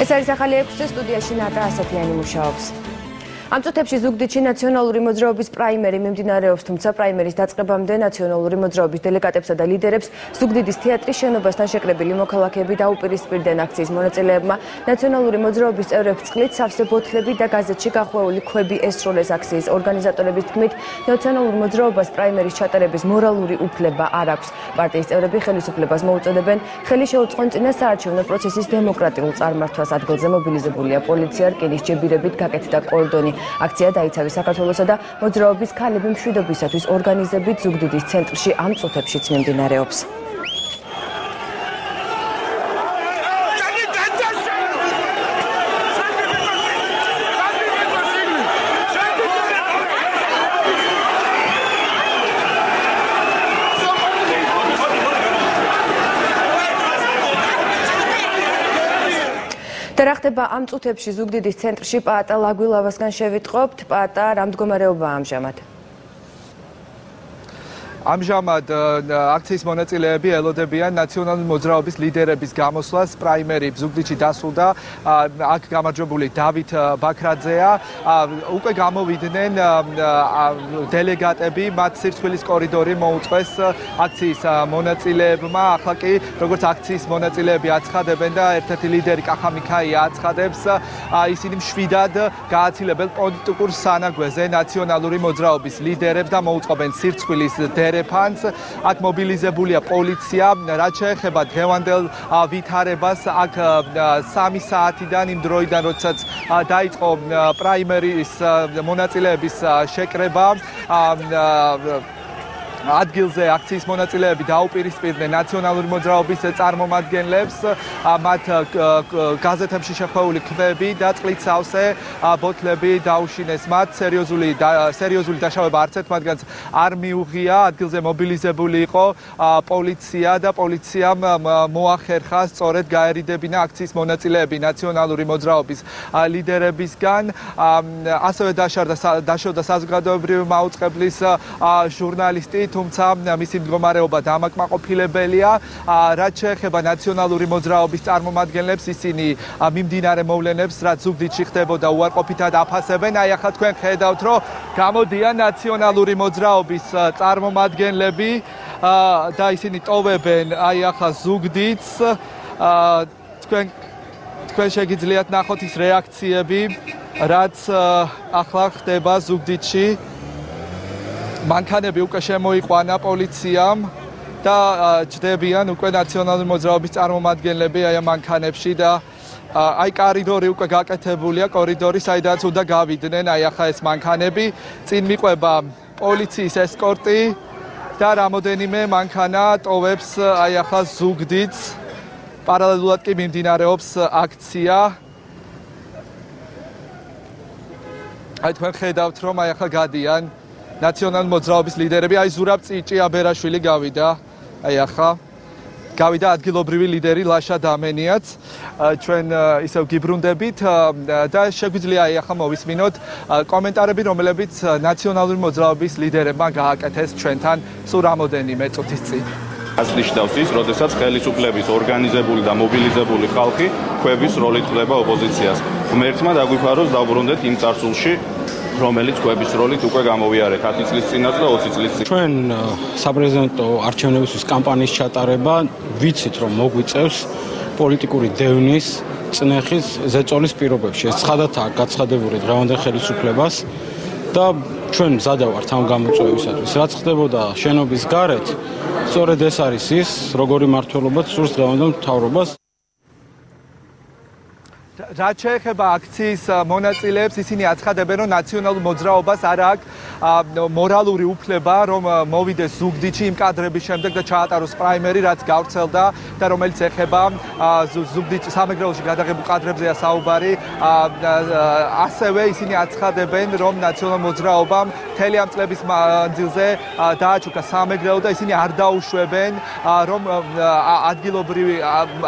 ეს არის ახალი 6 სტუდიაში ნატა ასათიანი მუშაობს. Am წუთებში ზუგდიდში ნაციონალური მოძრაობის პრაიმერი მიმდინარეობს, თუმცა პრაიმერის დაწყებამდე ნაციონალური მოძრაობის დელეგატებსა და ლიდერებს ზუგდიდის თეატრის შენობასთან შეკრებილი მოქალაქეები დაუპირისპირდნენ აქციის მონაწილეებმა. ნაციონალური მოძრაობის წევრებს წყლით, სავსე ბოთლები და გაზეთში გახვეული ქვები ესროლეს აქციის ორგანიზატორების თქმით, ნაციონალურ მოძრაობას პრაიმერის ჩატარების მორალური უფლება არ აქვს. პარტიის წევრები ხელისუფლებას მოუწოდებენ ხელი შეუწყონ წინა საარჩევნო პროცესის დემოკრატიულ წარმართვას. ადგილზე მობილიზებულია პოლიცია, რკინის ჯებირებით გაკეთდა კორდონი. აქცია დაიცავი საქართველოსა და მოძრაობის ქალები მშვიდობისათვის ორგანიზებით ზუგდიდის ცენტრში ამ წუთებშიც მიმდინარეობს. და რა ხდება ამ წუთებში ზუგდიდის ცენტრში პაატა ლაგვილავასგან შევიტყობთ. პაატა, რა მდგომარეობაა ამჟამად? ამჟამად აქციის მონაწილეები ელოდებიან ნაციონალური მოძრაობის ლიდერების გამოსვლას. პრაიმერი ზუგდიდში დასრულდა. აქ გამარჯვებული დავით ბაქრაძეა. უკვე გამოვიდნენ დელეგატები, მათ სირცხვილის კორიდორი მოუწყვეს აქციის მონაწილეებმა. ახლა კი როგორც აქციის მონაწილეები აცხადებენ და ერთ-ერთი ლიდერი კახამიქაია აცხადებს, ისინი მშვიდად გააცილებენ პოლიტიკურ სანაგვეზე ნაციონალური მოძრაობის ლიდერებს და მოუწყობენ სირცხვილის დერეფანს. აქ მობილიზებულია პოლიცია. რაც შეეხება დღევანდელ ვითარებას, აქ 3 საათიდან იმ დროიდან, როდესაც დაიწყო პრაიმერის მონაწილეების შეკრება, ადგილზე აქციის მონაწილეები დაუპირისპირდნენ ნაციონალური მოძრაობის წარმომადგენლებს. მათ გაზეთებში შეხვეული ქვები და წყლით სავსე ბოთლები დაუშინეს. მათ სერიოზული დაშავება არც ერთ მათგანს არ მიუღია. ადგილზე მობილიზებული იყო პოლიცია და პოლიციამ მოახერხა სწორედ გაერიდებინა აქციის მონაწილეები ნაციონალური მოძრაობის ლიდერებისგან. ასევე დაშორდა საზოგადოებრივი მაუწყებლის ჟურნალისტი, თუმცა მისი მდგომარეობა დამაკმაყოფილებელია. რაც შეეხება ნაციონალური მოძრაობის წარმომადგენლებს, ისინი მიმდინარე მოვლენებს, რაც ზუგდიდში ხდებოდა, უარყოფითად აფასებენ. აი ახლა თქვენ ხედავთ, რომ გამოდიან ნაციონალური მოძრაობის წარმომადგენლები და ისინი ტოვებენ აი ახლა ზუგდიდს. თქვენ შეგიძლიათ ნახოთ ის რეაქციები, რაც ახლა ხდება ზუგდიდში. მანქანები უკვე შემოიყვანა პოლიციამ და ჯდებიან უკვე ნაციონალური მოძრაობის წარმომადგენლები აი ამ მანქანებში და აი კორიდორი უკვე გაკეთებულია, კორიდორი საიდანაც უნდა გავიდნენ აი ახლა ეს მანქანები. წინ მიყვება პოლიციის ესკორტი და რამოდენიმე მანქანა ტოვებს აი ახლა ზუგდიდს. პარალელურად კი მიმდინარეობს აქცია. აი თქვენ ხედავთ, რომ აი ახლა გადიან ნაციონალური მოძრაობის ლიდერები. აი ზურაბ ჭიაბერაშვილი გავიდა. აი ახლა გავიდა ადგილობრივი ლიდერი ლაშა დამენიაც. ჩვენ ისევ გიბრუნდებით და შეგვიძლია აი ახლა მოვისმინოთ კომენტარები, რომლებიც ნაციონალური მოძრაობის ლიდერებმა გააკეთეს ჩვენთან სულ რამოდენიმე წუთის წინ. ასნიშნავს ის, როდესაც ხელისუფლების ორგანიზებული და მობილიზებული ხალხი ქვების როლით ხდება ოპოზიციას. ღმერთმა დაგვიფაროს დავბრუნდეთ იმ წარსულში, რომელიც ქვების როლით უკვე გამოვიარეთ 10 წლის წინაც და 20 წლის წინ. ჩვენ საპრეზიდენტო არჩევნებისთვის კამპანიის ჩატარება ვიცით, რომ მოგვიწევს პოლიტიკური დევნის წნეხის ზეწოლის პირობებში. ეს ცხადადაა გაცხადებული დღევანდელ ხელისუფლებას და ჩვენ მზად ვართ ამ გამოწვევისათვის. რაც ხდებოდა შენობის გარეთ, სწორედ ეს არის ის, როგორი მმართველობა სურს დღევანდელ მთავრობას. რაც შეეხება აქციის მონაწილეებს, ისინი აცხადებენ, რომ ნაციონალურ მოძრაობას არ აქვს მორალური უფლება, რომ მოვიდეს ზუგდიდში იმ კადრების შემდეგ და ჩაატაროს პრაიმერი, რაც გავრცელდა და რომელიც ეხება ზუგდიდში სამეგრელოში გადაღებულ კადრებზეა საუბარი. ასევე ისინი აცხადებენ, რომ ნაციონალურ მოძრაობამ მთელი ამ წლების მანძილზე დააჩუქა სამეგრელო და ისინი არ დაუშვებენ, რომ ადგილობრივი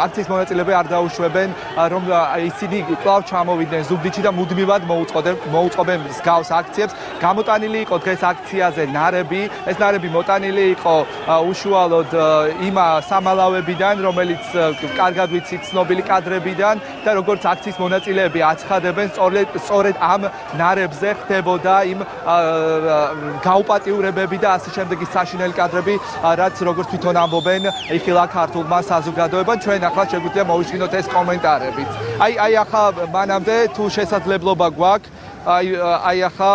აქციის მონაწილეები არ დაუშვებენ, რომ ისინი ისინი კვლავ ჩამოვიდნენ ზუგდიდში და მუდმივად მოუწყობენ მსგავს აქციებს. გამოტანილი იყო დღეს აქციაზე ნარები, ეს ნარები მოტანილი იყო უშუალოდ იმ სამალავებიდან, რომელიც კარგად ვიცით ცნობილი კადრებიდან და როგორც აქციის მონაწილეები აცხადებენ, სწორედ ამ ნარებზე ხდებოდა იმ გაუპატიურებები და ასე შემდეგ ის საშინელი კადრები, რაც როგორც თვითონ ამბობენ, იხილა ქართულმა საზოგადოებამ. ჩვენ ახლა შეგვიძლია მოვისმინოთ ეს კომენტარებიც. აი ახლა მანამდე თუ შესაძლებლობა გვაქვს, აი ახლა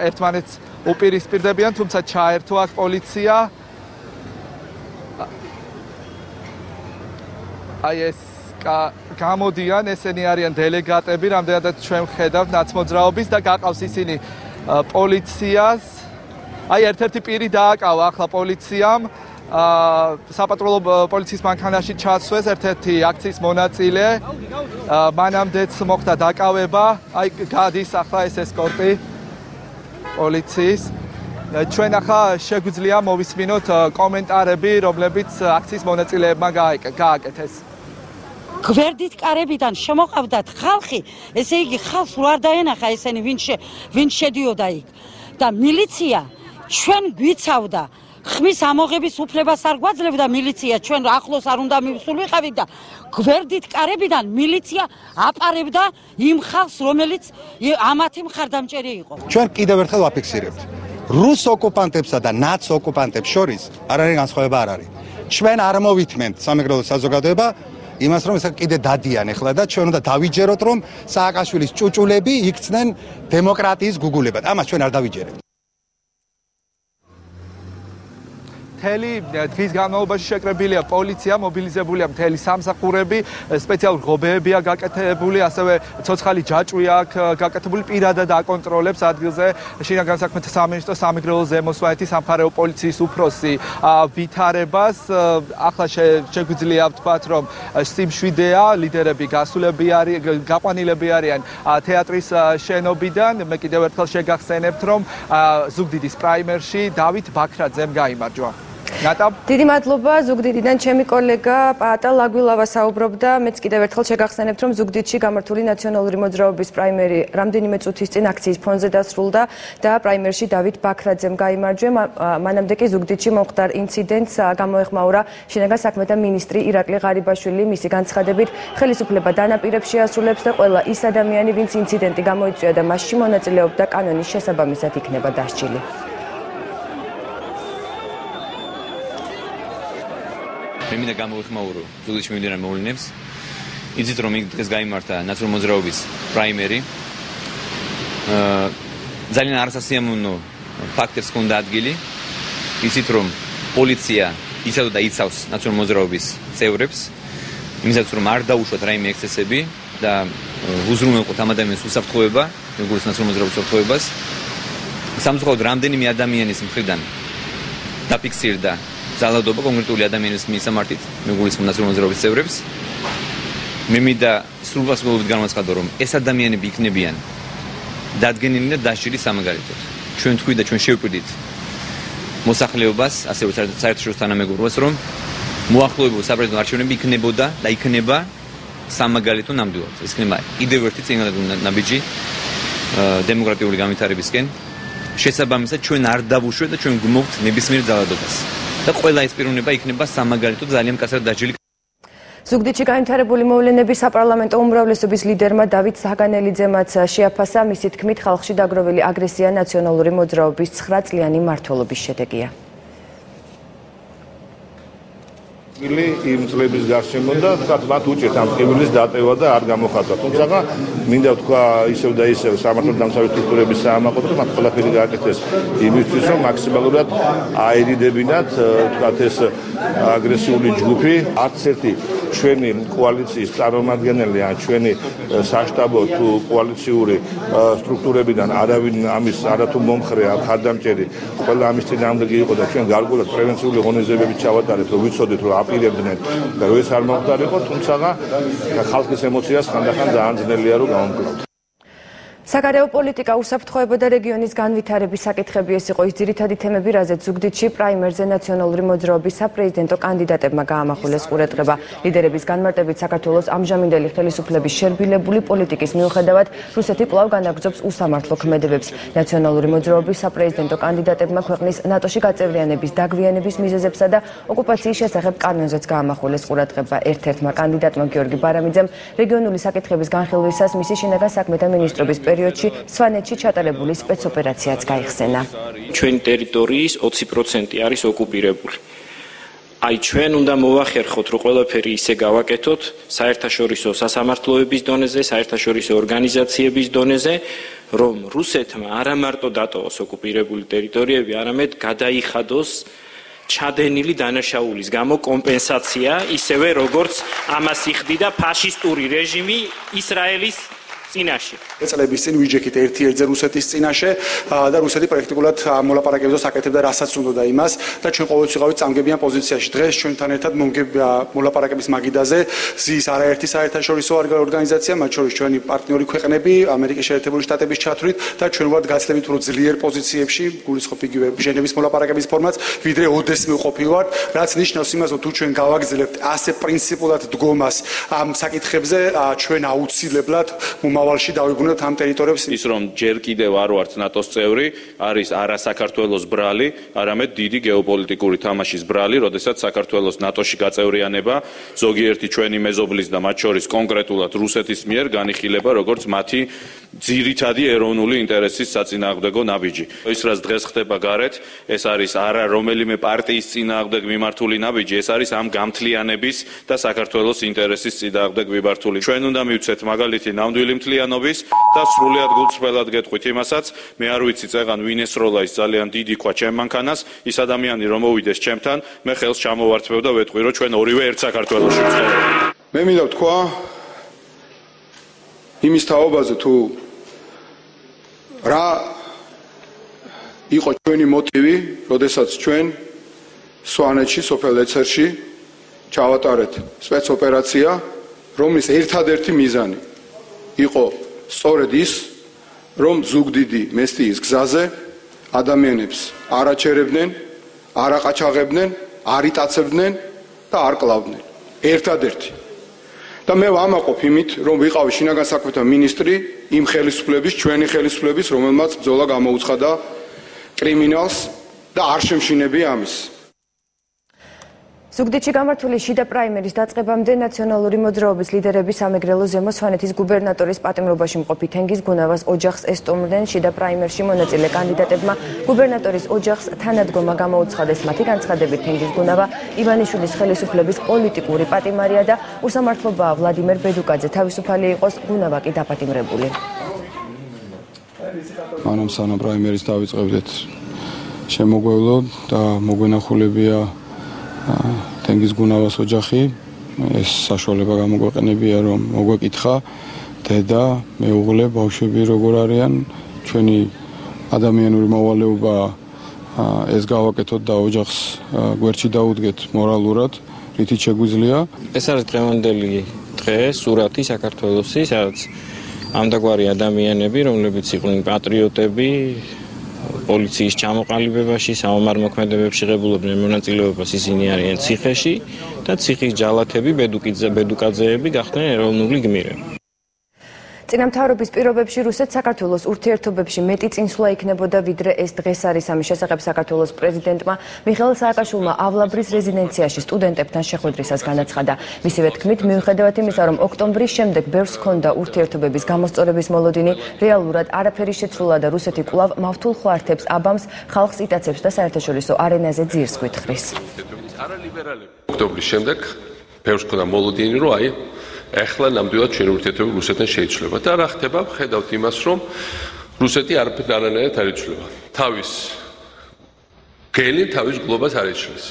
ერთმანეთს უპირისპირდებიან, თუმცა ჩაერთო აქ პოლიცია. აი ეს გამოდიან, ესენი არიან დელეგატები, რამდენადაც ჩვენ ვხედავთ ნაცმოძრაობის და გაყავს ისინი პოლიციას. აი ერთ-ერთი პირი დააკავა ახლა პოლიციამ. საპატრულო პოლიციის მანქანაში ჩასვეს ერთ-ერთი აქციის მონაწილე. მანამდეც მოხდა დაკავება. აი გადის ახლა ეს ესკორტი პოლიციის. ჩვენ ახლა შეგვიძლია მოვისმინოთ კომენტარები, რომლებიც აქციის მონაწილეებმა გააკეთეს. გვერდით კარებიდან შემოყავდათ ხალხი, ესე იგი ხალხს არ დაენახა ესენი ვინ შედიოდა იქ და მილიცია ჩვენ გვიცავდა ხმის ამოღების უფლებას არ გვაძლევდა მილიცია, ჩვენ ახლოს არ უნდა მივსულიყავით და გვერდით კარებიდან მილიცია აპარებდა იმ ხალხს, რომელიც ამათი მხარდამჭერი იყო. ჩვენ კიდევ ერთხელ ვაფიქსირებთ. რუს ოკუპანტებსა და ნაც ოკუპანტებს შორის არ არის განსხვავება არ არის. ჩვენ არ მოვითმენთ სამეგრელო საზოგადოება იმას რომ ეს კიდე დადიან ახლა და ჩვენ უნდა დავიჯეროთ რომ სააკაშვილის ჭუჭულები იქცნენ დემოკრატიის გუგულებად. ამას ჩვენ არ დავიჯერებთ. მთელი დღის განმავლობაში შეკრებილია პოლიცია, მობილიზებულია მთელი სამსახურები, სპეციალური ღობეებია გაკეთებული, ასევე ცოცხალი ჯაჭვი აქვს გაკეთებული, პირადად აკონტროლებს ადგილზე შინაგან საქმეთა სამინისტრო სამეგრელო ზემო სვანეთის სამხარეო პოლიციის უფროსი ვითარებას. ახლა შეგვიძლია ვთქვათ, რომ სიმშვიდეა, ლიდერები გაყვანილები არიან თეატრის შენობიდან. მე კიდევ ერთხელ შეგახსენებთ, რომ ზუგდიდის პრაიმერში დავით ბაქრაძემ გაიმარჯვა. დიდი მადლობა ზუგდიდიდან ჩემი კოლეგა პაატა ლაგვილავა საუბრობდა. მეც კიდევ ერთხელ შეგახსენებთ, რომ ზუგდიდში გამართული ნაციონალური მოძრაობის პრაიმერი რამდენიმე წუთის წინ აქციის ფონზე დასრულდა და პრაიმერში დავით ბაქრაძემ გაიმარჯვა. მანამდე კი ზუგდიდში მომხდარ ინციდენტს გამოეხმაურა შინაგან საქმეთა მინისტრი ირაკლი ღარიბაშვილი. მისი განცხადებით, ხელისუფლება დანაპირებს შეასრულებს და ყველა ის ადამიანი, ვინც ინციდენტი გამოიწვია და მასში მონაწილეობდა, კანონის შესაბამისად იქნება დასჯილი. მე მინდა გამოვიხმაურო ზუგდიდში მიმდინარე მოვლენებს. იცით რომ იქ დღეს გაიმართა ნაციონალური მოძრაობის პრაიმერი. ძალიან არასასიამოვნო ფაქტებს ჰქონდა ადგილი. იცით რომ პოლიცია იცავდა და იცავს ნაციონალური მოძრაობის წევრებს. იმისათვის რომ არ დაუშვათ რაიმე ექსცესები და უზრუნველყოთ ამ ადამიანის უსაფრთხოება, როგორც ნაციონალური მოძრაობის უსაფრთხოებას. სამწუხაროდ რამდენიმე ადამიანის მხრიდან დაფიქსირდა ძალადობა კონკრეტული ადამიანის მისამართით, მეგულისხმობ ნაციონალური მოძრაობის წევრებს. მე მინდა სრულფასოვნებით განვაცხადო, რომ ეს ადამიანები იქნებიან დადგენილი და დასჯილი სამაგალითოდ. ჩვენ თქვი და ჩვენ შევკვირდით მოსახლეობას, ასევე საერთაშორისო თანამეგობრობას, რომ მოახლოებულ საპრეზიდენტო არჩევნები იქნებოდა და იქნება სამაგალითო ნამდვილად. ეს იქნება კიდევ ერთი წინადადება ნაბიჯი დემოკრატიული განვითარებისკენ. შესაბამისად ჩვენ არ დავუშვეთ და ჩვენ გვმოვთ ნებისმიერ ძალადობას. და ყველა ეს პიროვნება იქნება სამაგალითო ძალიან მკაცრად დასჯილი. ზუგდიდში განვითარებული მოვლენები საპარლამენტო უმრავლესობის ლიდერმა დავით საგანელიძემაც შეაფასა. მისი თქმით, ხალხში დაგროვილი აგრესია ნაციონალური მოძრაობის 9 წლიანი მმართველობის შედეგია. იმ წლების გარშემო და თქვათ მათ უჭერთ ამ ტკივილის დატევა და არ გამოხატვა. თუმცა მინდა ვთქვა ისევ და ისევ სამართალ დამცავი სტრუქტურების საამაყოდ რომ მათ ყველაფერი გააკეთეს იმისთვის რომ მაქსიმალურად აერიდებინათ თქვათ ეს აგრესიული ჯგუფი. არც ერთი ჩვენი კოალიციის წარმომადგენელი ან ჩვენი საშტაბო თუ კოალიციური სტრუქტურებიდან არავინ ამის არათუ მომხრე ან ხარდამჭერი ყველა ამის წინააღმდეგი იყო და ჩვენ გარკვეულად პრევენციული ღონისძიებები ჩავატარეთ რომ ვიცოდეთ რომ აპირებდნენ და რომ ეს არ მომხდარიყო, თუმცა ხალხის ემოციას ხანდახან ძალიან ძნელია რომ გამომკლავთ. საგარეო პოლიტიკა უსაფრთხოება და რეგიონის განვითარების საკითხები ეს იყო ის ძირითადი თემები, რაზეც ზუგდიდში პრაიმერზე ნაციონალური მოძრაობის საპრეზიდენტო კანდიდატებმა გაამახვილეს ყურადღება. ლიდერების განმარტებით საქართველოს ამჟამინდელი ხელისუფლების შერბილებული პოლიტიკის მიუხედავად რუსეთი კვლავ განაგრძობს უსამართლო ქმედებებს. ნაციონალური მოძრაობის საპრეზიდენტო კანდიდატებმა ქვეყნის ნატოში გაწევრიანების დაგვიანების მიზეზებსა და ოკუპაციის შესახებ კანონზეც გაამახვილეს ყურადღება. ერთ-ერთმა კანდიდატმა გიორგი ბარამიძემ რეგიონული საკითხების განხილვისას მისი შინაგან საქმეთა მინისტრობის პერიოდში სვანეთში ჩატარებული სპეცოპერაციაც გაიხსენა. ჩვენი ტერიტორიის 20% არის ოკუპირებული. აი ჩვენ უნდა მოვახერხოთ, რომ ყველაფერი ისე გავაკეთოთ საერთაშორისო სასამართლოების დონეზე, საერთაშორისო ორგანიზაციების დონეზე, რომ რუსეთმა არა მარტო დატოვოს ოკუპირებული ტერიტორიები, არამედ გადაიხადოს ჩადენილი დანაშაულის გამო კომპენსაცია, ისევე როგორც ამას იხდიდა ფაშისტური რეჟიმი ისრაელის წინაშე. წლების წინ ვიჯექით ერთ-ერთზე რუსეთის წინაშე და რუსეთი პრაქტიკულად მოლაპარაკებებს აკეთებდა რასაც უნდოდა იმას და ჩვენ ყოველთვის ვიყავით წამგებიან პოზიციაში. დღეს ჩვენთან ერთად მოლაპარაკების მაგიდაზე ზის არაერთი საერთაშორისო ორგანიზაცია, მათ შორის ჩვენი პარტნიორი ქვეყნები, ამერიკის შეერთებული შტატების ჩათვლით და ჩვენ ვართ გაცილებით უფრო ძლიერ პოზიციებში, გულისხმობ იგივე ჟენევის მოლაპარაკების ფორმატს, ვიდრე ოდესმე ვყოფილვართ, რაც ნიშნავს იმას, რომ თუ ჩვენ გავაგრძელებთ ასე პრინციპულად დგომას ამ საკითხებზე, ჩვენ აუცილებლად მომავალში დავიბრუნებთ ამ ტერიტორიებს. ის რომ ჯერ კიდევ არ ვართ ნატოს წევრი, არის არა საქართველოს ბრალი, არამედ დიდი გეოპოლიტიკური თამაშის ბრალი, როდესაც საქართველოს ნატოში გაწევრიანება ზოგიერთი ჩვენი მეზობლის და მათ შორის კონკრეტულად რუსეთის მიერ განიხილება როგორც მათი ძირითადი ეროვნული ინტერესის საწინააღმდეგო ნაბიჯი. ის რაც დღეს ხდება გარეთ, ეს არის არა რომელიმე პარტიის წინააღმდეგ მიმართული ნაბიჯი, ეს არის ამ გამთლიანების და საქართველოს ინტერესის წინააღმდეგ მიმართული. ჩვენ უნდა მივცეთ მაგალითი ნამდვილი მთლიანობის და სრულად გულწრფელად გეტყვით იმასაც, მე არ ვიცი წეღან ვინ ესროლა ის ძალიან დიდი ქვა ჩემ მანქანას, ის ადამიანი რომ მოვიდეს ჩემთან, მე ხელს ჩამოვართვევ და ვეტყვი, რომ ჩვენ ორივე ერთ საქართველოში ვცხოვრობთ. მე მინდა ვთქვა იმის თაობაზე თუ რა იყო ჩვენი მოტივი, როდესაც ჩვენ სვანეთში, სოფელ ეცერში ჩავატარეთ სპეცოპერაცია, რომლის ერთადერთი მიზანი იყო სწორედ ის, რომ ზუგდიდი მესტიის გზაზე ადამიანებს არ აჩერებდნენ, არ აყაჩაღებდნენ, არ იტაცებდნენ და არ კლავდნენ. ერთადერთი. და მე ვამაყობ იმით, რომ ვიყავი შინაგან საქმეთა მინისტრი იმ ხელისუფლების, ჩვენი ხელისუფლების, რომელმაც ბრძოლა გამოუცხადა კრიმინალს და არ შემშინებია ამის. ზუგდიდში გამართული შიდა პრაიმერის დაწყებამდე ნაციონალური მოძრაობის ლიდერები სამეგრელო ზემო სვანეთის გუბერნატორის პატიმრობაში მყოფი თენგიზ გუნავას ოჯახს ესტუმრდნენ. შიდა პრაიმერში მონაწილე კანდიდატებმა გუბერნატორის ოჯახს თანადგომა გამოუცხადეს. მათი განცხადებით თენგიზ გუნავა ივანიშვილის ხელისუფლების პოლიტიკური პატიმარია და უსამართლობაა ვლადიმერ ბედუკაძე თავისუფალი იყოს, გუნავა კი დაპატიმრებული. მანამ სანამ პრაიმერის დავიწყებდეთ შემოგვევლო და მოგვენახულებია თენგიზ გუნავას ოჯახი, ეს საშუალება გამოგვეყენებია, რომ მოგვეკითხა დედა, მეუღლე, ბავშვები როგორ არიან, ჩვენი ადამიანური მოვალეობა ეს გავაკეთოთ და ოჯახს გვერდში დაუდგეთ მორალურად, რითიც შეგვიძლია. ეს არის დღევანდელი დღე, სურათი საქართველოსი, სადაც ამდაგვარი ადამიანები, რომლებიც იყვნენ პატრიოტები, პოლიციის ჩამოყალიბებაში, საომარ მოქმედებებში ღებულობდნენ მონაწილეობას, ისინი არიან ციხეში და ციხის ჯალათები, ბედუკაძეები გახდნენ ეროვნული გმირები. წინამთავრობის პირობებში რუსეთ საქართველოს ურთიერთობებში მეტი წინსვლა იქნებოდა, ვიდრე ეს დღეს არის. ამის შესახებ საქართველოს პრეზიდენტმა მიხეილ სააკაშვილმა ავლაბრის რეზიდენციაში სტუდენტებთან შეხვედრისას განაცხადა. მისივე თქმით, მიუხედავად იმისა, რომ ოქტომბრის შემდეგ ბევრს ჰქონდა ურთიერთობების გამოსწორების მოლოდინი, რეალურად არაფერი შეცვლა და რუსეთი კვლავ მავთულ ხვართებს აბამს, ხალხს იტაცებს და საერთაშორისო არენაზე ძირს გვითხრის. ოქტომბრის შემდეგ ბევრს ჰქონდა მოლოდინი, რომ აი ახლა ნამდვილად ჩვენ ურთიერთობები რუსეთთან შეიცვლება და რა ხდება, ხედავთ იმას, რომ რუსეთი არანაირად არ იცვლება. თავის გელი, თავის გლობას არ იცვლის.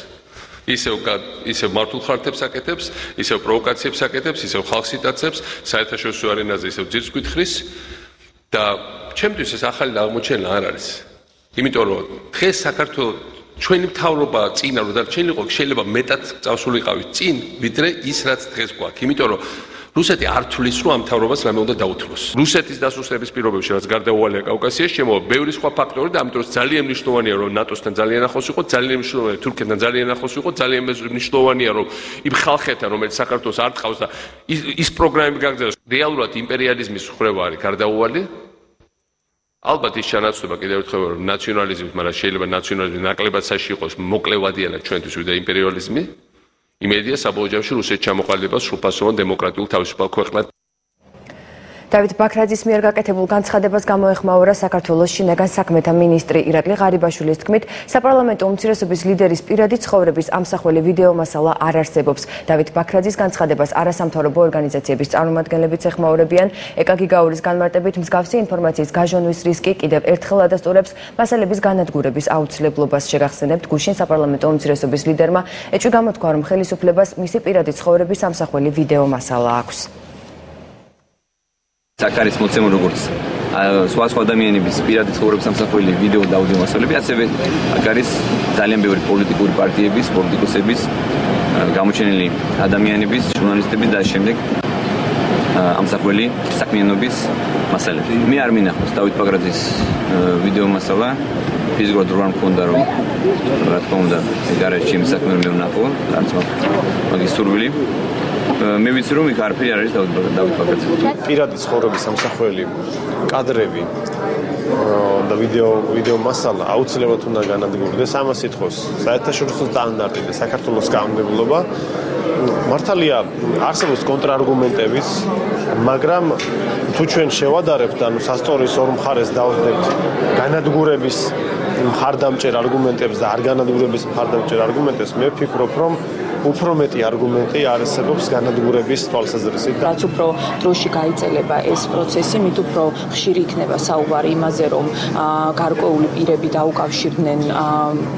ისევ მართულ ხართებს აკეთებს, ისევ პროვოკაციებს აკეთებს, ისევ ხალხს იტაცებს, საერთაშორისო არენაზე ისევ ძირს გვითხრის და ჩემთვის ეს ახალი აღმოჩენა არ არის. იმიტომ რომ დღეს საქართველოს ჩვენი მთავრობა წინა რო დარჩენილიყო, შეიძლება მეტად წავსულიყავით წინ, ვიდრე ის რაც დღეს გვაქვს. იმიტომ რომ რუსეთი არ თვლის, რომ ამ მთავრობას რამე უნდა დაუთმოს. რუსეთის დასუსტების პირობებში, რაც გარდაუვალია კავკასიაში, შემოვა ბევრი სხვა ფაქტორი და ამიტომ ძალიან მნიშვნელოვანია, რომ ნატოსთან ძალიან ახლოს იყოს, ძალიან მნიშვნელოვანია თურქეთთან ძალიან ახლოს იყოს, ძალიან მნიშვნელოვანია, რომ იმ ხალხებთან, რომელიც საქართველოს არ ტყავს და ის პროგრამები გაგზავნოს, რეალურად იმპერიალიზმის ხრევა არის გარდაუვალი. ალბათ ის ჩანაცვლება კიდევ ერთხელ რომ ნაციონალიზმით, მაგრამ შეიძლება ნაციონალიზმი ნაკლებად საში იყოს მოკლევადიანად ჩვენთვის ვიდრე იმპერიალიზმი. იმედია საბოლოო ჯამში რუსეთს ჩამოყალიბება სრულფასოვან დემოკრატიულ თავისუფალ ქვეყნად. დავით ბაქრაძის მიერ გაკეთებულ განცხადებას გამოეხმაურა საქართველოს შინაგან საქმეთა მინისტრი ირაკლი ღარიბაშვილის თქმით, საპარლამენტო უმცირესობის ლიდერის პირადი ცხოვრების ამსახველი ვიდეო მასალა არ არსებობს. დავით ბაქრაძის განცხადებას არასამთავრობო ორგანიზაციების წარმომადგენლებიც ეხმაურებიან. ეკაგი გაურის განმარტებით მსგავსი ინფორმაციის გაჟონვის რისკი კიდევ ერთხელ ადასტურებს მასალების განადგურების აუცილებლობას. შეგახსენებთ, გუშინ საპარლამენტო უმცირესობის ლიდერმა ეჭვი გამოთქვა, რომ ხელისუფლებას მისი პირადი ცხოვრების ამსახველი ვიდეო მასალა აქვს. საკარის მოცემულ როგორც სხვა ადამიანების პირადი ცხოვრების ამსახველი ვიდეო და აუდიო მასალები, ასევე საკარის ძალიან ბევრი პოლიტიკური პარტიების, პოლიტიკოსების, გამოჩენილი ადამიანების, ჟურნალისტების და შემდეგ ამსახველი საქმიანობის მასალები. მე არ მინახავს დავით ბაქრაძის ვიდეო მასალა, ფიზიკურად რო არ მქონდა რომ რა თქმა უნდა ეგარეთ ჩემი საქმე რომ მევნახო, არც მაგის სურვილი. მე ვიცი რომ იქ არაფერი არ არის დავით ბაქრაძე. პირადი ცხოვრების ამსახველი კადრები და ვიდეო მასალა აუცილებლად უნდა განადგურდეს. ამას ითხოვს საერთაშორისო სტანდარტი და საქართველოს კანონმდებლობა. მართალია არსებობს კონტრარგუმენტებიც, მაგრამ თუ ჩვენ შევადარებთ, ანუ სასწორის ორ მხარეს დავუდგებთ განადგურების მხარდამჭერ არგუმენტებს და არ განადგურების მხარდამჭერ არგუმენტებს, მე ვფიქრობ, რომ უფრო მეტი არგუმენტი არსებობს განადგურების თვალსაზრისით. რაც უფრო დროში გაიწელება ეს პროცესი, მით უფრო ხშირი იქნება საუბარი იმაზე, რომ გარკვეული პირები დაუკავშირდნენ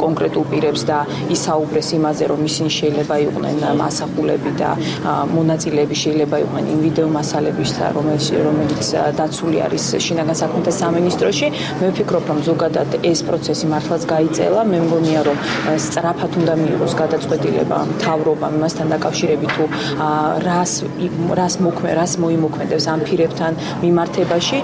კონკრეტულ პირებს და ისაუბრეს იმაზე, რომ ისინი შეიძლება იყვნენ მასახულები და მონაწილეები შეიძლება იყვნენ იმ ვიდეო მასალებისა, რომელიც დაცული არის შინაგან საქმეთა სამინისტროში. მე ვფიქრობ, რომ ზოგადად ეს პროცესი მართლაც გაიწელა. მე მგონია, რომ სწრაფად უნდა მიიღოს გადაწყვეტილება მთავრობამ იმასთან დაკავშირებით თუ რას მოიმოქმედებს ამ პირებთან მიმართებაში.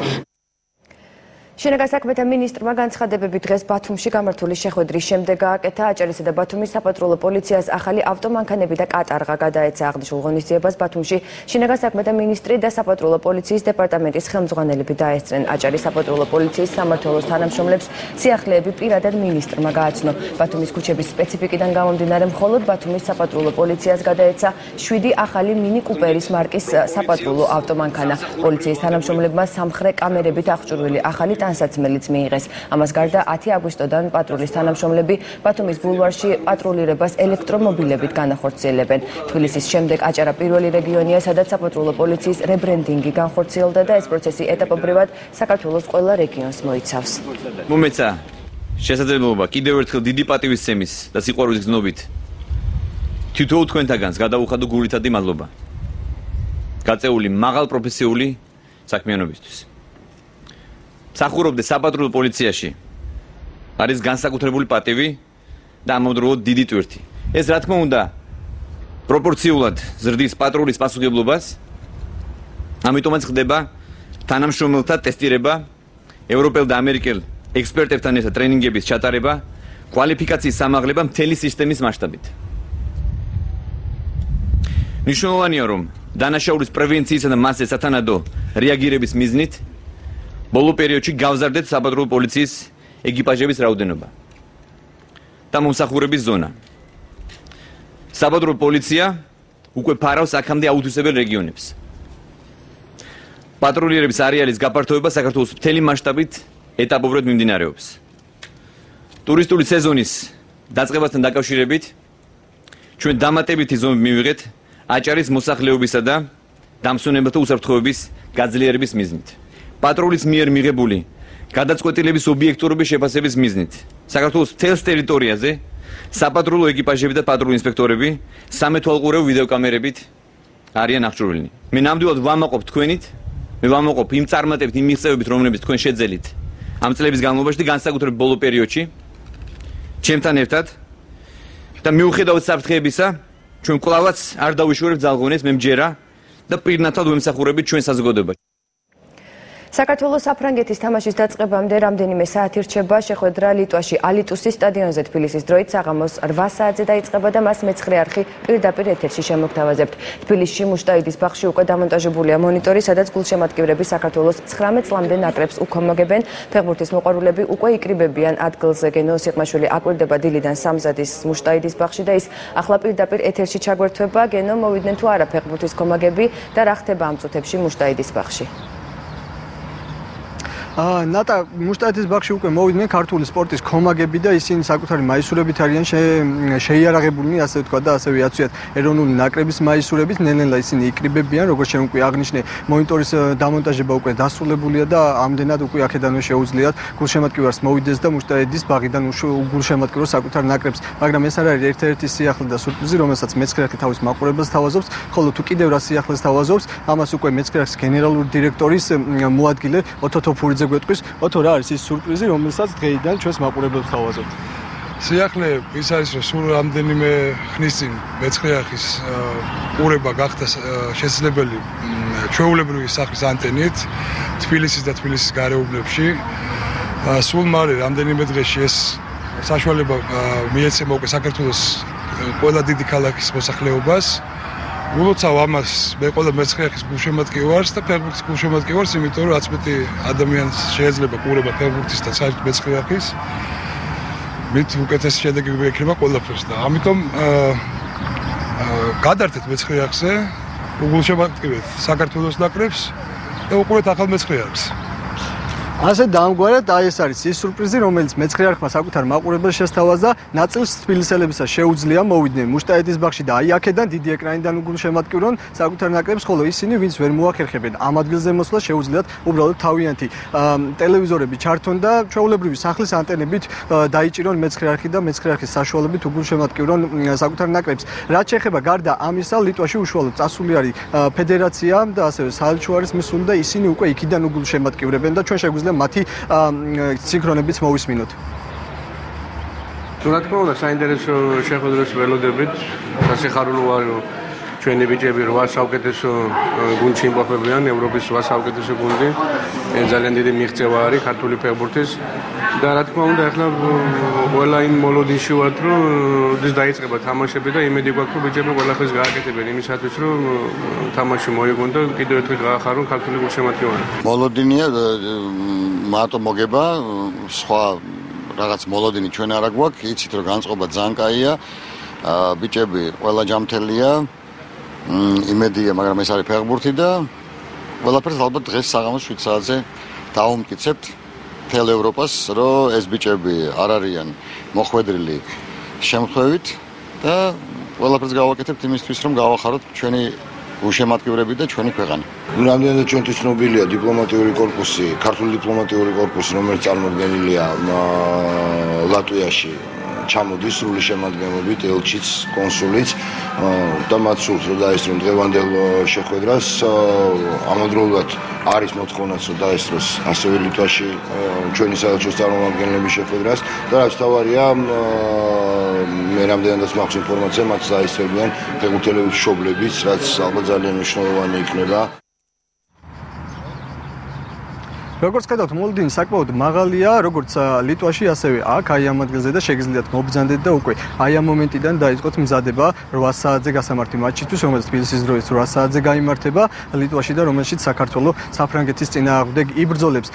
შინაგან საქმეთა მინისტრმა განცხადებები დღეს ბათუმში გამართული შეხვედრის შემდეგ გააკეთა. აჭარისა და ბათუმის საპატრულო პოლიციას ახალი ავტომანქანები და კატარღა გადაეცა. აღნიშნულ ღონისძიებას ბათუმში შინაგან საქმეთა მინისტრი და საპატრულო პოლიციის დეპარტამენტის ხელმძღვანელები დაესწრნენ. აჭარის საპატრულო პოლიციის სამმართველოს თანამშრომლებს სიახლეები პირადად მინისტრმა გააცნო. ბათუმის ქუჩების სპეციფიკიდან გამომდინარე, მხოლოდ ბათუმის საპატრულო პოლიციას გადაეცა 7 ახალი მინი კუპერის მარკის საპატრულო ავტომანქანა. პოლიციის თანამშრომლებმა სამხრე კამერებით აღჭურვილი ახალი ტანსაცმელიც მიიღეს. ამას გარდა 10 აგვისტოდან პატრულის თანამშრომლები ბათუმის ბულვარში პატრულირებას ელექტრომობილებით განახორციელებენ. თბილისის შემდეგ აჭარა პირველი რეგიონია, სადაც საპატრულო პოლიციის რებრენდინგი განხორციელდა და ეს პროცესი ეტაპობრივად საქართველოს ყველა რეგიონს მოიცავს. მომეცა შესაძლებლობა კიდევ ერთხელ დიდი პატივისცემის და სიყვარულის გზნობით თითოეულ თქვენთაგანს გადაუხადო გულითადი მადლობა. გაწეული მაღალ პროფესიული საქმიანობისთვის. მსახურობდე საპატრულო პოლიციაში. არის განსაკუთრებული პატივი და ამავდროულად დიდი ტვირთი. ეს რა თქმა უნდა პროპორციულად ზრდის პატრულის პასუხისმგებლობას. ამიტომაც ხდება თანამშრომელთა ტესტირება, ევროპელ და ამერიკელ ექსპერტებთან ერთად ტრენინგების ჩატარება, კვალიფიკაციის სამაღლება მთელი სისტემის მასშტაბით. მნიშვნელოვანია, რომ დანაშაულის პრევენციისა და მასზე სათანადო რეაგირების მიზნით ბოლო პერიოდში გავზარდეთ საპატრულო პოლიციის ეკიპაჟების რაოდენობა და მომსახურების ზონა. საპატრულო პოლიცია უკვე ფარავს აქამდე აუთვისებელ რეგიონებს. პატრულირების არეალის გაფართოება საქართველოს მთელი მასშტაბით ეტაპობრივად მიმდინარეობს. ტურისტული სეზონის დაწყებასთან დაკავშირებით ჩვენ დამატებითი ზომები მივიღეთ აჭარის მოსახლეობისა და დამსვენებელთა უსაფრთხოების გაძლიერების მიზნით. პატრულის მიერ მიღებული გადაწყვეტილების ობიექტურობის შეფასების მიზნით საქართველოს მთელს ტერიტორიაზე საპატრულო ეკიპაჟები და პატრულო ინსპექტორები სამეთვალყურეო ვიდეოკამერებით არიან აღჭურვილნი. მე ნამდვილად ვამაყობ თქვენით, მე ვამაყობ იმ წარმატებით, იმ მიღწევებით, რომლებიც თქვენ შეძელით ამ წლების განმავლობაში და განსაკუთრებით ბოლო პერიოდში ჩემთან ერთად და მიუხედავად საფრთხეებისა, ჩვენ კვლავაც არ დავიშორებთ ძალღონეს, მე მჯერა და პირნათლად ვემსახურებით ჩვენ საზოგადოებაში. საქართველოს საფრანგეთის თამაშის დაწყებამდე რამდენიმე საათი რჩება შეხვედრა ლიტვაში ალიტუსის სტადიონზე თბილისის დროით საღამოს 8 საათზე დაიწყება და მას მეცხრე არხი პირდაპირ ეთერში შემოგთავაზებთ. თბილისში მუშტაიდის ბაღში უკვე დამონტაჟებულია მონიტორი, სადაც გულშემატკივრები საქართველოს 19 წლამდე ნაკრებს უკომოგებენ. ფეხბურთის მოყვარულები უკვე იკრიბებიან ადგილზე. გენო სიყმაშვილი აკვირდება დილიდან სამზადის მუშტაიდის ბაღში და ის ახლა პირდაპირ ეთერში ჩაგვერთვება. გენო, მოვიდნენ თუ არა ფეხბურთის კომაგები და რა ხდება ამ წუთებში მუშტაიდის ბაღში? ნატა მუშტაიდის ბაღში უკვე მოვიდნენ ქართული სპორტის კომაგები და ისინი საკუთარი მაისურებით არიან შეიარაღებულნი, ასე ვთქვა და ასევე აცვიათ ეროვნული ნაკრების მაისურებით. ნელ-ნელა ისინი იკრიბებიან, როგორც ჩვენ უკვე აღნიშნე, მონიტორის დამონტაჟება უკვე დასრულებულია და ამდენად უკვე აქედანვე შეუძლიათ გულშემატკივარს მოვიდეს და მუშტაიდის ბაღიდან გულშემატკივროს საკუთარ ნაკრებს. მაგრამ ეს არ არის ერთ-ერთი სიახლე და სურპრიზი, რომელსაც მეცხრე არხი თავის მაყურებელს თავაზობს, ხოლო თუ კიდევ რა სიახლეს თავაზობს, ამას უკვე მეცხრე არხის გენერალური დირექტორის მოადგილე ოთო თოფურიძე გვეტყვის. ოთო, რა არის ის სურპრიზი, რომელსაც დღეიდან ჩვენს მაყურებელს თავაზობთ? სიახლე ის არის, რომ სულ რამდენიმე ხნის წინ მეცხრე არხის ყურება გახდა შესაძლებელი ჩვეულებრივი სახის ანტენით თბილისის და თბილისის გარეუბნებში. სულ მალე რამდენიმე დღეში ეს საშუალება მიეცემა უკვე საქართველოს ყველა დიდი ქალაქის მოსახლეობას. ულოცავ ამას მე ყველა მეცხრე არხის გულშემატკივარს და ფეხბურთის გულშემატკივარს, იმიტომ რომ 11 ადამიანს შეიძლება ყურება ფეხბურთის და საერთოდ მეცხრე არხის. მით უკეთესი შედეგი ექნება ყველაფერს და ამიტომ გადართეთ მეცხრე არხზე, გულშემატკივრეთ საქართველოს ნაკრებს და უყურეთ ახალ მეცხრე არხს. ასე დაამგვარად, აი ეს არის ის სურპრიზი, რომელიც მეცხრე არხმა საკუთარ მაყურებელს შესთავაზა. ნაწილს თბილისელებისა შეუძლია მოვიდნენ მუშტაიდის ბაღში და აი აქედან დიდი ეკრანიდან უგულშემატკივრონ საკუთარ ნაკრებს, ხოლო ისინი, ვინც ვერ მოახერხებენ ამ ადგილზე მოსვლა, შეუძლიათ უბრალოდ თავიანთი ტელევიზორები ჩართონ და ჩვეულებრივი სახლის ანტენებით დაიჭირონ მეცხრე არხი და მეცხრე არხის საშუალებით უგულშემატკივრონ საკუთარ ნაკრებს. რაც შეეხება გარდა ამისა, ლიტვაში უშუალოდ წასული არის ფედერაცია და ასევე საელჩო არის მისული და ისინი უკვე იქიდან უგულშემატკივრებენ და ჩვენ შეგვიძლია მათი სინქრონებიც მოვისმინოთ. რა თქმა უნდა, საინტერესო შეხვედრას ველოდებით. სასიხარულო ვარ, რომ ჩვენი ბიჭები 8 საუკეთესო გუნდში იმყოფებიან, ევროპის 8 საუკეთესო გუნდი. ძალიან დიდი მიღწევა არის ქართული ფეხბურთის და რა თქმა უნდა, ახლა ყველა იმ მოლოდინში ვართ, რომ ის დაიწყება თამაშები და იმედი გვაქვს, რომ ბიჭები ყველაფერს გააკეთებენ იმისათვის, რომ თამაში მოიგონ და კიდევ ერთხელ გაახარონ ქართული გულშემატკივარი. მოლოდინია მარტო მოგება, სხვა რაღაც მოლოდინი ჩვენ არა გვაქვს, იცით რომ განწყობა ძალიან კაია. ბიჭები ყველა ჯამთელია. იმედია, მაგრამ ეს არის ფეხბურთი და ყველაფერს ალბათ დღეს საღამოს 7 საათზე დავუმტკიცებთ მთელ ევროპას, რომ ეს ბიჭები არ არიან მოხვედრილი შემთხვევით და ყველაფერს გავაკეთებთ იმისთვის, რომ გავახაროთ ჩვენი გულშემატკივრები და ჩვენი ქვეყანა. რამდენადაც ჩვენთვის ცნობილია დიპლომატიური კორპუსი, ქართული დიპლომატიური კორპუსი, რომელიც წარმოდგენილია ლატვიაში. ჩამოდის სრული შემადგენლობით, ელჩიც, კონსულიც და მათ სურთ, რომ დაესწრონ დღევანდელ შეხვედრას. ამავდროულად არის მოთხოვნაც, რომ დაესწროს ასევე ლიტვაში ჩვენი საელჩოს წარმომადგენლების შეხვედრას და რაც თავარია, მე რამდენადაც მაქვს ინფორმაცია, მათ დაესწრებიან ფეხბურთელების მშობლებიც, რაც ალბათ ძალიან მნიშვნელოვანი იქნება. როგორც ხედავთ, მოლოდინი საკმაოდ მაღალია, როგორც ლიტვაში, ასევე აქ, აი ამ ადგილზე და შეგიძლიათ მობრძანდეთ და უკვე აი ამ მომენტიდან დაიწყოთ მზადება 8 საათზე გასამართი მატჩისთვის, რომელიც თბილისის დროით 8 საათზე გაიმართება ლიტვაში და რომელშიც საქართველო საფრანგეთის წინააღმდეგ იბრძოლებს.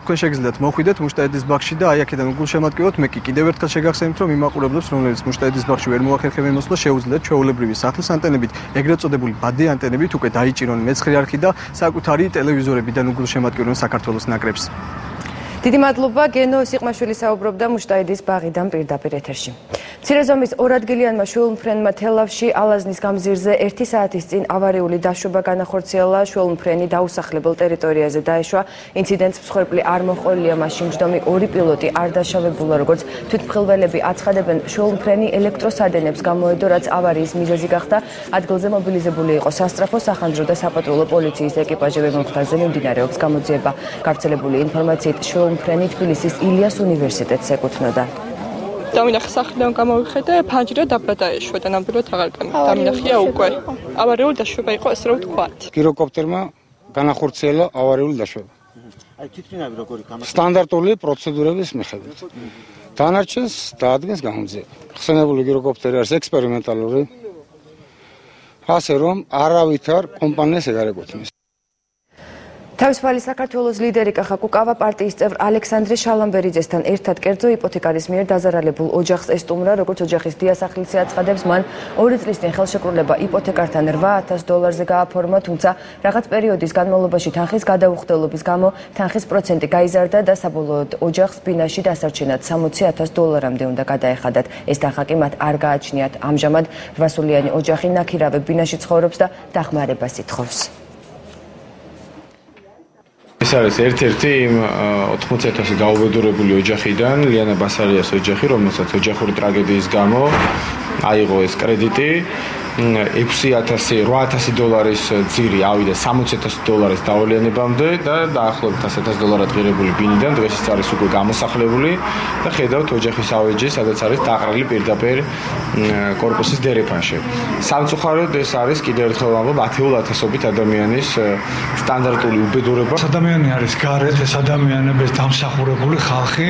თქვენ შეგიძლიათ მოხვიდეთ მუშტაიდის ბაღში და აი აქედან უგულშემატკივროთ. მე კი კიდევ ერთხელ შეგახსენებთ, რომ იმაყურებლებს, რომლებიც მუშტაიდის ბაღში ვერ მოახერხებენ მოსვლა, შეუძლიათ ჩვეულებრივი სახლის ანტენებით, ეგრეთ წოდებული ბადი ანტენებით უკვე დაიჭირონ მეცხრე არხი და საკუთარი ტელევიზორებიდან უგულშემატკივრონ საქართველოს ნაკრებს. დიდი მადლობა, გენო სიყმაშვილი საუბრობდა მუშტაიდის ბაღიდან პირდაპირ ეთერში. მცირე ზომის ორადგილიანმა შუალმფრენმა თელავში ალაზნის გამზირზე 1 საათის წინ ავარიული დაშვება განახორციელა. შუალმფრენი დაუსახლებელ ტერიტორიაზე დაეშვა. ინციდენტს მსხვერპლი არ მოჰყოლია, მაშინ მჯდომი 2 პილოტი არ დაშავებულა, როგორც თვითმხილველები აცხადებენ. შუალმფრენი ელექტროსადენებს გამოედო, რაც ავარიის მიზეზი გახდა. ადგილზე მობილიზებული იყო სასწრაფო, სახანძრო და საპატრულო პოლიციის ეკიპაჟები. მომხდარზე მიმდინარეობს გამოძიება. გავრცელებული ინფორმაციით შუალმფრენი თბილისის ილიას უნივერსიტეტს ეკუთვნოდა. დამინახე სახლიდან გამოვიხედე, ფანჯრა დაბადაეშვა და ნამდვილად აღარ დამინახია უკვე. ავარიული დაშვება იყო, ასე რომ ვთქვათ. გიროკოპტერმა განახორციელა ავარიული დაშვება. აი თვითმფრინავი როგორი გამოხდა? სტანდარტული პროცედურების მიხედვით. დანარჩენს დაადგენს გამოძიება. ხსენებული გიროკოპტერი არის ექსპერიმენტალური. ასე რომ არავითარ კომპანიას ეგ არ ეკუთვნის. თავისუფალი საქართველოს ლიდერი კახა კუკავა პარტიის წევრ ალექსანდრე შალამბერიძესთან ერთად კერძო იპოთეკარის მიერ დაზარალებულ ოჯახს ესტუმრა, როგორც ოჯახის დიასახლისი აცხადებს, მან 2 წლის წინ ხელშეკრულება იპოთეკართან $8,000-ზე გააფორმა, თუმცა რაღაც პერიოდის განმავლობაში თანხის გადაუხდელობის გამო თანხის პროცენტი გაიზარდა და საბოლოოდ ოჯახს ბინაში დასარჩენად $60,000-მდე უნდა გადაეხადათ. ეს თანხა კი მათ არ გააჩნიათ. ამჟამად 8-სულიანი ოჯახი ნაქირავე ბინაში ცხოვრობს და დახმარებას ითხოვს. ეს არის ერთ-ერთი იმ 80,000 გაუბედურებული ოჯახიდან ლიანა ბასარიას ოჯახი, რომელსაც ოჯახური ტრაგედიის გამო აიღო ეს კრედიტი. $8,000 ძირი ავიდა $60,000 დავალიანებამდე და დაახლოებით $100,000 ღირებული ბინიდან დღეს ის არის უკვე გამოსახლებული და ხედავთ ოჯახის ავეჯი, სადაც არის დაყრილი პირდაპირ კორპუსის დერეფანში. სამწუხაროდ ეს არის კიდევ ერთხელ ვამბობ 10,000-ობით ადამიანის სტანდარტული უბედურება. ადამიანი არის გარეთ, ეს ადამიანები დამსახურებული ხალხი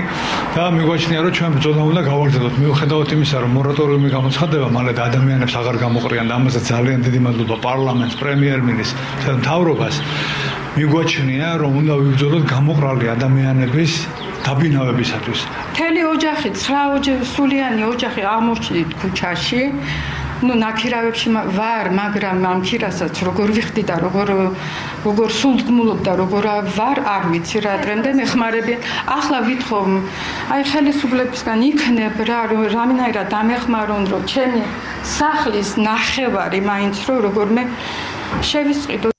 და მიგვაჩნია რომ ჩვენ ბრძოლა უნდა გავაგრძელოთ. მიუხედავად იმისა, რომ მორატორიუმი გამოცხადება, მალე და ადამიანებს აღარ გამოყრიან და ამასაც ძალიან დიდი მადლობა პარლამენტს, პრემიერ-მინისტრს და მთავრობას. მიგვაჩნია რომ უნდა ვიბრძოლოთ გამოყრალი ადამიანების დაბინავებისათვის. მთელი ოჯახი, 9-სულიანი ოჯახი აღმოჩნდით ქუჩაში. ნაქირავებში ვარ, მაგრამ ამ ქირასაც როგორ ვიხდი და როგორ სულდგმულობდა, როგორ ვარ, არ ვიცი რა დღემდე მეხმარები. ახლა ვითხოვ, აი ხელისუფლებისგან იქნებ რა, რამენაირად დამეხმარონ, რომ ჩემი სახლის ნახევარი მაინც როგორმე შევისყიდო.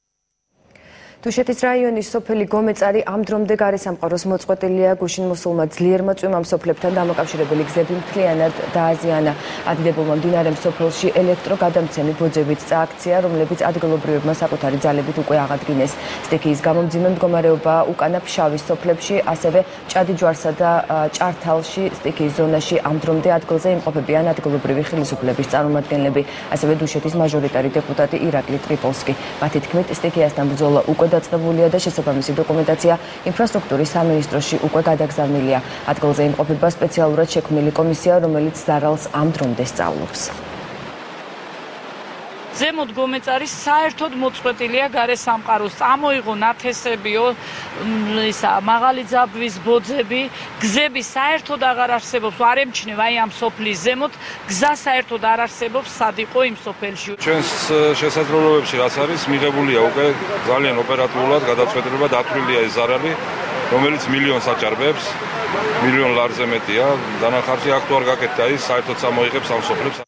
დუშეთის რაიონის სოფელი გომეწარი ამ დრომდე გარესამყაროს მოწყვეტილია. გუშინ მოსულმა ძლიერმა წვიმამ სოფლებთან დამაკავშირებელი გზები მთლიანად დააზიანა. ადიდებულმა მდინარემ სოფელში ელექტროგადამცემი ბოძებით წააქცია, რომლებიც ადგილობრივებმა საკუთარი ძალებით უკვე აღადგინეს. სტიქიის გამო მძიმე მდგომარეობა უკანა ფშავის სოფლებში, ასევე ჭადიჯვარსა და ჭართალში სტიქიის ზონაში ამ დრომდე ადგილზე იმყოფებიან ადგილობრივი ხელისუფლების წარმომადგენლები, ასევე დუშეთის მაჟორიტარი დეპუტატი ირაკლი ტრიპოლსკი. მათი თქმით, სტიქიასთან ბრძოლა უკვე დაწყებულია და შესაბამისი დოკუმენტაცია ინფრასტრუქტურის სამინისტროში უკვე გადაგზავნილია. ადგილზე იმყოფება სპეციალურად შექმნილი კომისია, რომელიც ზარალს ამ დრომდე სწავლობს. ზემოთ გომეწარი საერთოდ მოწყვეტილია გარესამყაროს. წამოიღო ნათესებიო, მაღალი ძაბვის ბოძები, გზები საერთოდ აღარ არსებობს. არ ემჩნევ აი ამ სოფლის ზემოთ გზა საერთოდ არ არსებობს, სად იყო იმ სოფელში. ჩვენს შესაძლებლობებში რაც არის მიღებულია უკვე ძალიან ოპერატიულად გადაწყვეტილება, დათვლილია ეს ზარალი, რომელიც მილიონს აჭარბებს, მილიონ ლარზე მეტია. დანახარში აქ თუ არ გაკეთდა ის საერთოდ წამოიღებს ამ სოფლებს.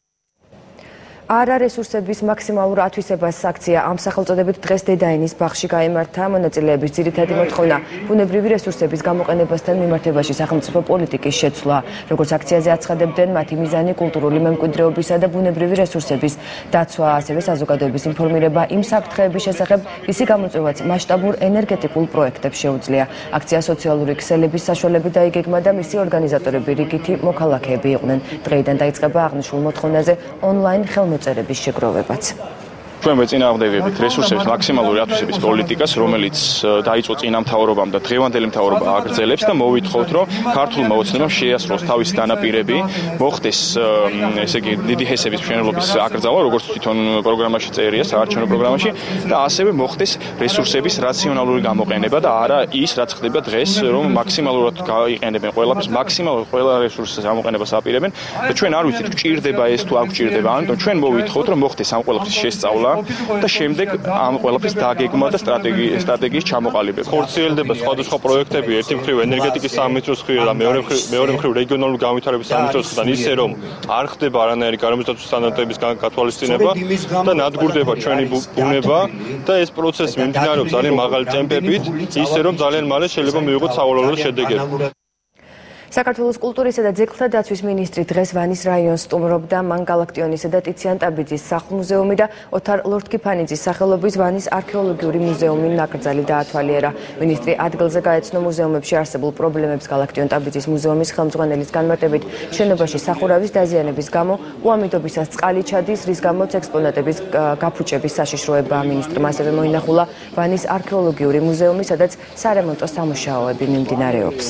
არა რესურსების მაქსიმალურ ათვისებას აქცია ამ სახელწოდებით დღეს დედაენის ბაღში გაიმართა. მონაწილეების ძირითადი მოთხოვნა ბუნებრივი რესურსების გამოყენებასთან მიმართებაში სახელმწიფო პოლიტიკის შეცვლა. როგორც აქციაზე აცხადებდნენ, მათი მიზანი კულტურული მემკვიდრეობისა და ბუნებრივი რესურსების დაცვა, ასევე საზოგადოების ინფორმირება იმ საფრთხეების შესახებ, ვისი გამოწვევაც მასშტაბურ ენერგეტიკულ პროექტებს შეუძლია. აქცია სოციალური ქსელების საშუალებით დაიგეგმა და მისი ორგანიზატორები რიგითი მოქალაქეები იყვნენ. დღეიდან დაიწყება აღნიშნულ მოთხოვნაზე ონლაინ მოწერების შეგროვებაც. ჩვენ ვეწინააღმდეგებით რესურსების მაქსიმალური ათვისების პოლიტიკას, რომელიც დაიწყო წინა მთავრობამ და დღევანდელი მთავრობა აგრძელებს და მოვითხოვთ, რომ ქართულმა ოცნებამ შეასრულოს თავისი დანაპირები, მოხდეს ესე იგი დიდი ჰესების მშენებლობის აკრძალვა, როგორც თვითონ პროგრამაში წერია, საარჩევნო პროგრამაში და ასევე მოხდეს რესურსების რაციონალური გამოყენება და არა ის, რაც ხდება დღეს, რომ მაქსიმალურად გაიყენებენ ყველაფერს, მაქსიმალურად ყველა რესურსის გამოყენებას აპირებენ და ჩვენ არ ვიცით, გჭირდება ეს თუ არ გჭირდება, ამიტომ ჩვენ მოვითხოვთ, რომ მოხდეს ამ ყველაფრის შესწავლა და შემდეგ ამ ყველაფრის დაგეგმა და სტრატეგიის ჩამოყალიბება. ხორციელდება სხვადასხვა პროექტები, ერთი მხრივ ენერგეტიკის სამინისტროს მხრიდან და მეორე მხრივ რეგიონალური განვითარების სამინისტროს მხრიდან, ისე რომ არ ხდება არანაირი გარემოსდაცვის სტანდარტების გათვალისწინება და ნადგურდება ჩვენი ბუნება და ეს პროცესი მიმდინარეობს ძალიან მაღალი ტემპებით, ისე რომ ძალიან მალე შეიძლება მივიღოთ სავალალო შედეგები. საქართველოს კულტურისა და ძეგლთა დაცვის მინისტრი დღეს ვანის რაიონს სტუმრობდა. მან გალაქტიონისა და ტიციან ტაბიძის სახლ-მუზეუმი და ოთარ ლორთქიფანიძის სახელობის ვანის არქეოლოგიური მუზეუმი ნაკრძალი დაათვალიერა. მინისტრი ადგილზე გაეცნო მუზეუმებში არსებულ პრობლემებს. გალაქტიონ ტაბიძის მუზეუმის ხელმძღვანელის განმარტებით, შენობაში სახურავის დაზიანების გამო უამიდობისას წყალი ჩადის, რის გამოც ექსპონატების გაფუჭების საშიშროებაა. მინისტრმა ასევე მოინახულა ვანის არქეოლოგიური მუზეუმი, სადაც სარემონტო სამუშაოები მიმდინარეობს.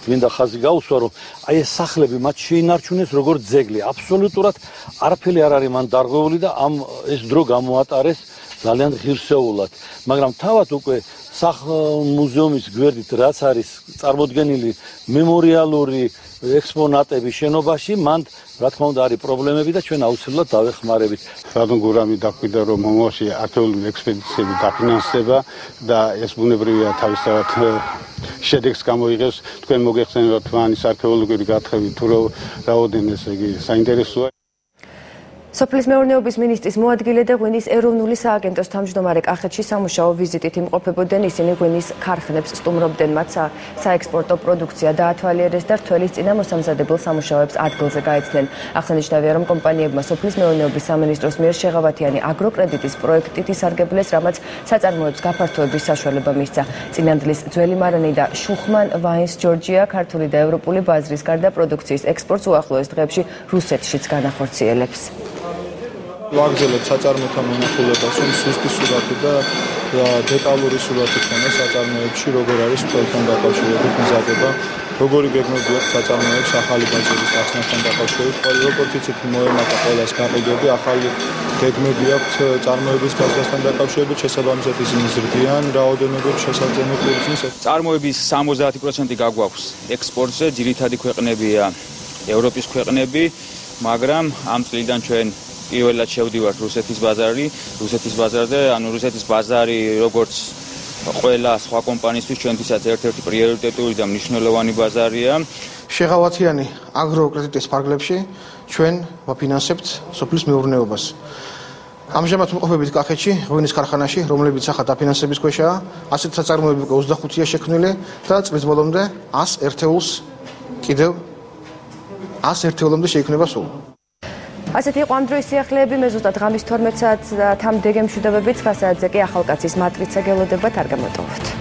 მინდა ხაზი გაუსვა, რომ აი ეს სახლები მათ შეინარჩუნეს როგორც ძეგლი. აბსოლუტურად არაფერი არ არის მან დარღვეული და ეს დრო გამოატარეს ძალიან ღირსეულად. მაგრამ თავად უკვე მუზეუმის გვერდით რაც არის წარმოდგენილი მემორიალური ექსპონატები შენობაში, მან რა თქმა უნდა არის პრობლემები და ჩვენ აუცილებლად დავეხმარებით. რადონ გურამი დაკვირდა, რომ მომავალში არქეოლოგიური ექსპედიციები დაფინანსდება და ეს ბუნებრივია თავისთავად შედეგს გამოიღებს. თქვენ მოგეხსენებათ ვანის არქეოლოგიური გათხრები თუ რაოდენობა ესე იგი საინტერესოა. სოფლის მეურნეობის მინისტრის მოადგილე და ღვინის ეროვნული სააგენტოს თავმჯდომარე კახეთში სამუშაო ვიზიტით იმყოფებოდნენ. ისინი ღვინის ქარხნებს სტუმრობდნენ, მათ საექსპორტო პროდუქცია დაათვალიერეს და რთველის წინა მოსამზადებელ სამუშაოებს ადგილზე გაეცნენ. აღსანიშნავია, რომ კომპანიებმა სოფლის მეურნეობის სამინისტროს მიერ შეღავათიანი აგროკრედიტის პროექტით ისარგებლეს, რამაც საწარმოებს გაფართოების საშუალება მისცა. წინანდლის ძველი მარანი და შუხმან ვაინს ჯორჯია ქართული და ევროპული ბაზრის გარდა პროდუქციის ექსპორტს უახლოეს დღეებში რუსეთშიც განახორციელებს. ვაგრძელებთ საწარმოთა მონახულებას, რომ სუსტი სურათი და დეტალური სურათი ქონდეს საწარმოებში, როგორ არის პროექტთან დაკავშირებით მზადება, როგორი გეგმები აქვს საწარმოებს ახალი ბაზრის ახსნასთან დაკავშირებით, როგორც იცით, მოემატა ყველას გაყიდვები, ახალი გეგმები აქვს წარმოების გაზრდასთან დაკავშირებით, შესაბამისად ისინი ზრდიან, რაოდენობით შესაძლებელი ფუნქციის. წარმოების 70% გაგვაქვს ექსპორტზე, ძირითადი ქვეყნებია ევროპის ქვეყნები, მაგრამ ამ წლიდან ჩვენ პირველად შევდივართ რუსეთის ბაზარზე, ანუ რუსეთის ბაზარი როგორც ყველა სხვა კომპანიისთვის ჩვენთვისაც ერთ-ერთი პრიორიტეტული და მნიშვნელოვანი ბაზარია. შეღავათიანი აგროკრედიტის ფარგლებში ჩვენ ვაფინანსებთ სოფლის მეურნეობას. ამჟამად ვიმყოფებით კახეთში, ღვინის ქარხანაში, რომლებიც ახლა დაფინანსების ქვეშაა. ასეთ საწარმოები 25-ია შექმნილი და წლის ბოლომდე 100 ერთეულს კიდევ 100 ერთეულამდე შეიქმნება სულ. ასეთი იყო ამ დროის სიახლეები. მე ზუსტად ღამის 12 საათამდე გემშვიდობებით, 9 საათზე კი ახალკაცის მატრიცა გელოდებათ. არ გამოტოვოთ.